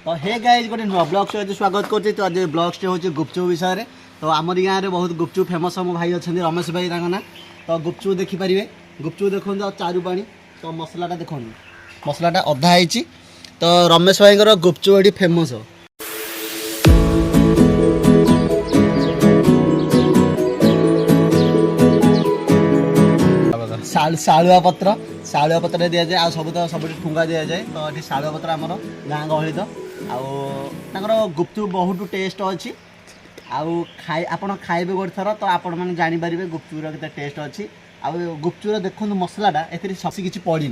तो hey guys गोटे नुआ ब्लॉग सहित स्वागत करते। तो आज ब्लॉग हूँ गुपचुप विषय में। तो आमरी गाँव में बहुत गुपचुप फेमस मो भाई अच्छा रमेश भाई ना। तो गुपचुप देखिपारे गुपचुप देखते आ चारू पानी। तो मसलाटा देखो मसलाटा अधा है। तो रमेश भाई गुपचुप ये फेमस शालुआ पत्र दि जाए सब तो सब ठुंगा दि जाए। तो ये शालुआ पत्र आमर गाँ गहली तो आर गुपचुप बहुत टेस्ट अच्छी खाई आपड़ खाइबे गोटे थर तो आपण मैंने जानीपारे गुपचुपर के टेस्ट अच्छी। गुपचुपर देखो मसलाटा ए सबसे किसी पड़ी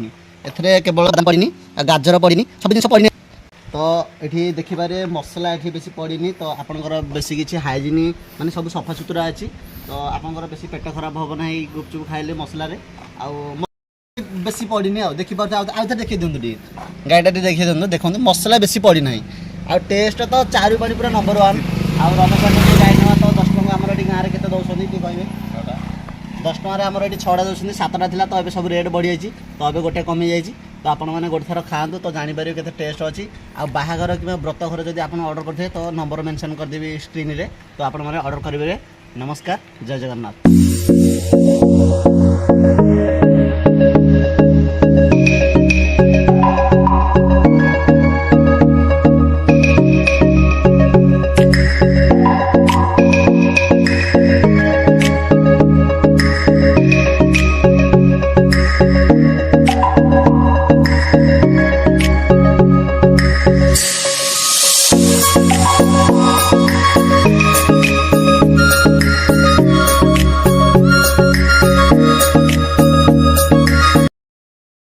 ए केवल पड़ी गाजर पड़ी सब जिन पड़ी। तो ये देखिपारे मसला ये बेसी पड़ी। तो आपंकर बेसी किसी हाइजीन माने सब सफा सुतरा अच्छी। तो आपंकर बेसी पेट खराब हम ना गुपचुप खाइले मसलारे बेसी पड़ी देखी पाते देखिए दिखाँ टे गाईटा देखिए दिखाँ देखो मसला बेसी पड़ी ना। आ टेस्ट तो चारू पानी पूरा नंबर 1। आ रमेश गाई ना तो 10 टଙ୍କା आम गाँव में केते दौरान कहे 10 टकर आम ये 6टा दौरान 7टा था। तो ये सब रेट बढ़ी जाइए। तो ये गोटे कमी जाइए। तो आपण मैंने गोटे थर खातु तो जापर के टेस्ट अच्छी। आ बाहागर कि व्रत घर जब आप ऑर्डर करते तो नंबर मेंशन करदेवी स्क्रीन रे। तो आपण मैंने ऑर्डर करेंगे। नमस्कार, जय जगन्नाथ।